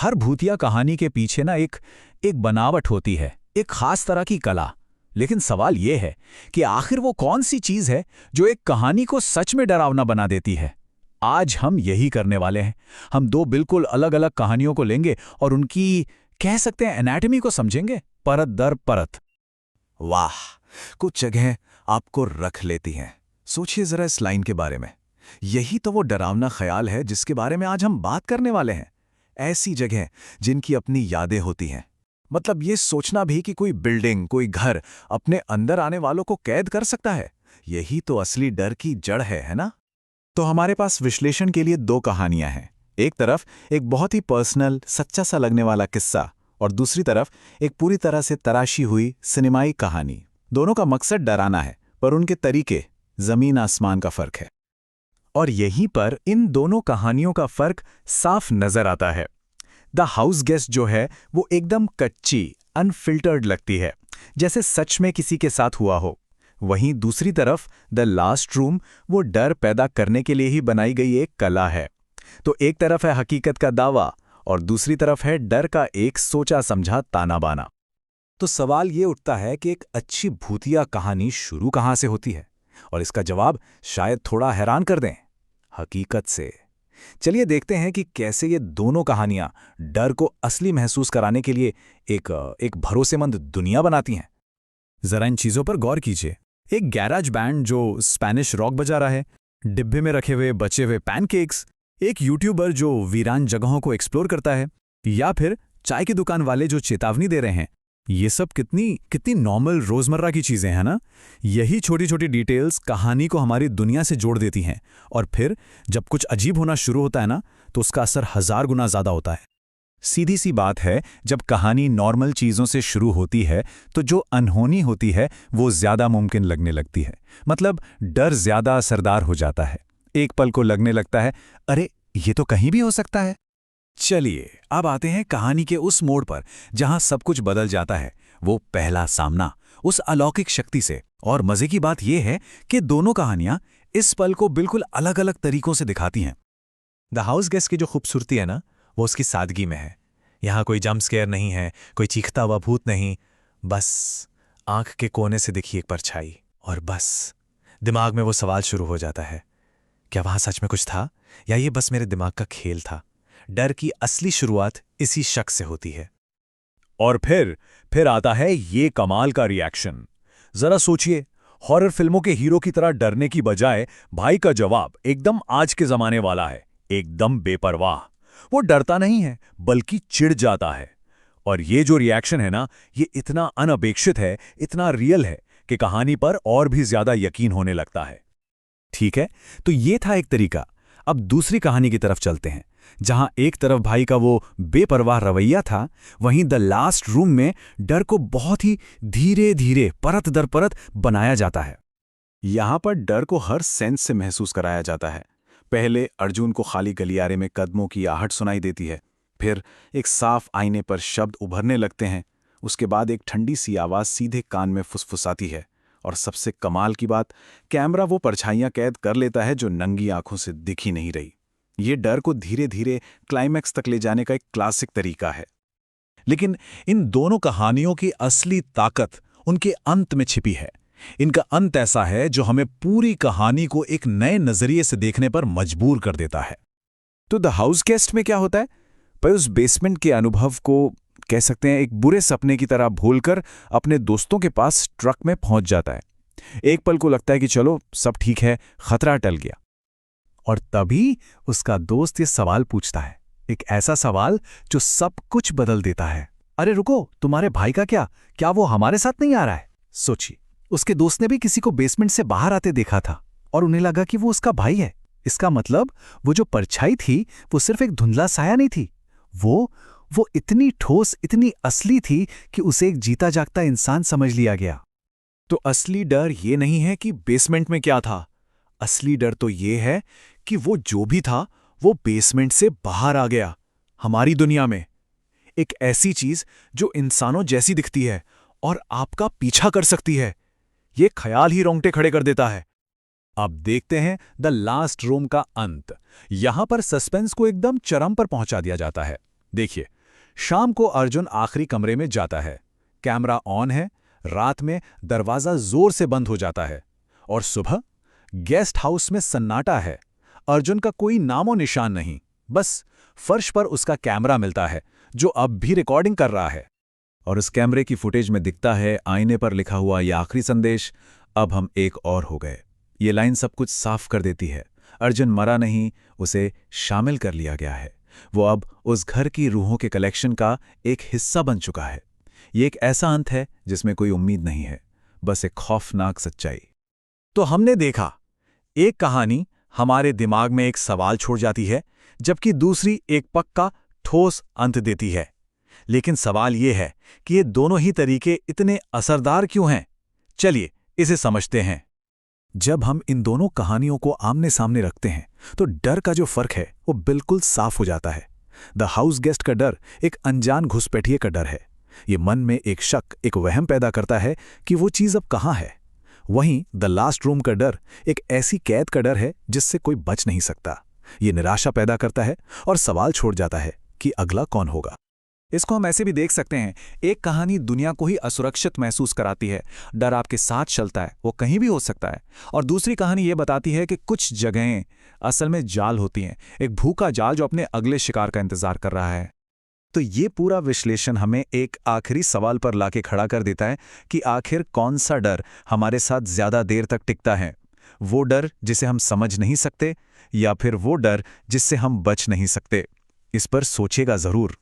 हर भूतिया कहानी के पीछे ना एक एक बनावट होती है, एक खास तरह की कला। लेकिन सवाल ये है कि आखिर वो कौन सी चीज है जो एक कहानी को सच में डरावना बना देती है। आज हम यही करने वाले हैं। हम दो बिल्कुल अलग अलग कहानियों को लेंगे और उनकी, कह सकते हैं, एनाटॉमी को समझेंगे, परत दर परत। वाह, कुछ जगह आपको रख लेती हैं। सोचिए जरा इस लाइन के बारे में। यही तो वो डरावना ख्याल है जिसके बारे में आज हम बात करने वाले हैं। ऐसी जगह जिनकी अपनी यादें होती हैं। मतलब ये सोचना भी कि कोई बिल्डिंग, कोई घर अपने अंदर आने वालों को कैद कर सकता है, यही तो असली डर की जड़ है ना? तो हमारे पास विश्लेषण के लिए दो कहानियां हैं। एक तरफ एक बहुत ही पर्सनल, सच्चा सा लगने वाला किस्सा, और दूसरी तरफ एक पूरी तरह से तराशी हुई सिनेमाई कहानी। दोनों का मकसद डराना है, पर उनके तरीके जमीन आसमान का फर्क है। और यहीं पर इन दोनों कहानियों का फर्क साफ नजर आता है। द हाउस गेस्ट जो है वो एकदम कच्ची, अनफिल्टर्ड लगती है, जैसे सच में किसी के साथ हुआ हो। वहीं दूसरी तरफ द लास्ट रूम वो डर पैदा करने के लिए ही बनाई गई एक कला है। तो एक तरफ है हकीकत का दावा और दूसरी तरफ है डर का एक सोचा समझा ताना बाना। तो सवाल ये उठता है कि एक अच्छी भूतिया कहानी शुरू कहाँ से होती है? और इसका जवाब शायद थोड़ा हैरान कर दें, हकीकत से। चलिए देखते हैं कि कैसे ये दोनों कहानियां डर को असली महसूस कराने के लिए एक भरोसेमंद दुनिया बनाती हैं। जरा इन चीजों पर गौर कीजिए। एक गैराज बैंड जो स्पेनिश रॉक बजा रहा है, डिब्बे में रखे हुए बचे हुए पैनकेक्स, एक यूट्यूबर जो वीरान जगहों को एक्सप्लोर करता है, या फिर चाय की दुकान वाले जो चेतावनी दे रहे हैं। ये सब कितनी नॉर्मल रोजमर्रा की चीजें हैं ना। यही छोटी छोटी डिटेल्स कहानी को हमारी दुनिया से जोड़ देती हैं, और फिर जब कुछ अजीब होना शुरू होता है ना, तो उसका असर 1000 गुना ज्यादा होता है। सीधी सी बात है, जब कहानी नॉर्मल चीजों से शुरू होती है तो जो अनहोनी होती है वो ज्यादा मुमकिन लगने लगती है। मतलब डर ज्यादा असरदार हो जाता है। एक पल को लगने लगता है, अरे ये तो कहीं भी हो सकता है। चलिए अब आते हैं कहानी के उस मोड़ पर जहां सब कुछ बदल जाता है, वो पहला सामना उस अलौकिक शक्ति से। और मजे की बात यह है कि दोनों कहानियां इस पल को बिल्कुल अलग अलग तरीकों से दिखाती हैं। द हाउस गेस्ट की जो खूबसूरती है ना, वो उसकी सादगी में है। यहां कोई जंप स्केयर नहीं है, कोई चीखता हुआ भूत नहीं, बस आंख के कोने से दिखी एक परछाई, और बस दिमाग में वो सवाल शुरू हो जाता है, क्या वहां सच में कुछ था या ये बस मेरे दिमाग का खेल था? डर की असली शुरुआत इसी शक से होती है। और फिर आता है ये कमाल का रिएक्शन। जरा सोचिए, हॉरर फिल्मों के हीरो की तरह डरने की बजाय भाई का जवाब एकदम आज के जमाने वाला है, एकदम बेपरवाह। वो डरता नहीं है बल्कि चिढ़ जाता है। और ये जो रिएक्शन है ना, ये इतना अनअपेक्षित है, इतना रियल है कि कहानी पर और भी ज्यादा यकीन होने लगता है। ठीक है, तो ये था एक तरीका। अब दूसरी कहानी की तरफ चलते हैं, जहां एक तरफ भाई का वो बेपरवाह रवैया था, वहीं द लास्ट रूम में डर को बहुत ही धीरे धीरे, परत दर परत बनाया जाता है। यहां पर डर को हर सेंस से महसूस कराया जाता है। पहले अर्जुन को खाली गलियारे में कदमों की आहट सुनाई देती है, फिर एक साफ आईने पर शब्द उभरने लगते हैं, उसके बाद एक ठंडी सी आवाज सीधे कान में फुसफुसाती है, और सबसे कमाल की बात, कैमरा वो परछाइयां कैद कर लेता है जो नंगी आंखों से दिख ही नहीं रही। ये डर को धीरे धीरे क्लाइमैक्स तक ले जाने का एक क्लासिक तरीका है। लेकिन इन दोनों कहानियों की असली ताकत उनके अंत में छिपी है। इनका अंत ऐसा है जो हमें पूरी कहानी को एक नए नजरिए से देखने पर मजबूर कर देता है। तो द हाउस गेस्ट में क्या होता है? भाई उस बेसमेंट के अनुभव को, कह सकते हैं, एक बुरे सपने की तरह भूलकर अपने दोस्तों के पास ट्रक में पहुंच जाता है। एक पल को लगता है कि चलो सब ठीक है, खतरा टल गया। और तभी उसका दोस्त ये सवाल पूछता है, एक ऐसा सवाल जो सब कुछ बदल देता है। अरे रुको, तुम्हारे भाई का क्या वो हमारे साथ नहीं आ रहा है? सोचिए, उसके दोस्त ने भी किसी को बेसमेंट से बाहर आते देखा था और उन्हें लगा कि वो उसका भाई है। इसका मतलब वो जो परछाई थी वो सिर्फ एक धुंधला साया नहीं थी, वो इतनी ठोस, इतनी असली थी कि उसे एक जीता जागता इंसान समझ लिया गया। तो असली डर ये नहीं है कि बेसमेंट में क्या था, असली डर तो ये है कि वो जो भी था वो बेसमेंट से बाहर आ गया, हमारी दुनिया में। एक ऐसी चीज जो इंसानों जैसी दिखती है और आपका पीछा कर सकती है। ये ख्याल ही रोंगटे खड़े कर देता है। अब देखते हैं द लास्ट रूम का अंत। यहां पर सस्पेंस को एकदम चरम पर पहुंचा दिया जाता है। देखिए, शाम को अर्जुन आखिरी कमरे में जाता है। कैमरा ऑन है, रात में दरवाजा जोर से बंद हो जाता है। और सुबह गेस्ट हाउस में सन्नाटा है। अर्जुन का कोई नामो निशान नहीं, बस फर्श पर उसका कैमरा मिलता है जो अब भी रिकॉर्डिंग कर रहा है। और उस कैमरे की फुटेज में दिखता है आईने पर लिखा हुआ यह आखिरी संदेश, अब हम एक और हो गए। ये लाइन सब कुछ साफ कर देती है। अर्जुन मरा नहीं, उसे शामिल कर लिया गया है। वो अब उस घर की रूहों के कलेक्शन का एक हिस्सा बन चुका है। ये एक ऐसा अंत है जिसमें कोई उम्मीद नहीं है, बस एक खौफनाक सच्चाई। तो हमने देखा, एक कहानी हमारे दिमाग में एक सवाल छोड़ जाती है, जबकि दूसरी एक पक्का ठोस अंत देती है। लेकिन सवाल ये है कि ये दोनों ही तरीके इतने असरदार क्यों हैं? चलिए इसे समझते हैं। जब हम इन दोनों कहानियों को आमने सामने रखते हैं तो डर का जो फर्क है वो बिल्कुल साफ हो जाता है। द हाउस गेस्ट का डर एक अनजान घुसपैठिए का डर है। ये मन में एक शक, एक वहम पैदा करता है कि वो चीज़ अब कहाँ है। वहीं द लास्ट रूम का डर एक ऐसी कैद का डर है जिससे कोई बच नहीं सकता। ये निराशा पैदा करता है और सवाल छोड़ जाता है कि अगला कौन होगा। इसको हम ऐसे भी देख सकते हैं, एक कहानी दुनिया को ही असुरक्षित महसूस कराती है, डर आपके साथ चलता है, वो कहीं भी हो सकता है। और दूसरी कहानी ये बताती है कि कुछ जगहें असल में जाल होती हैं, एक भूखा जाल जो अपने अगले शिकार का इंतजार कर रहा है। तो ये पूरा विश्लेषण हमें एक आखिरी सवाल पर लाके खड़ा कर देता है कि आखिर कौन सा डर हमारे साथ ज्यादा देर तक टिकता है, वो डर जिसे हम समझ नहीं सकते या फिर वो डर जिससे हम बच नहीं सकते। इस पर सोचेगा जरूर।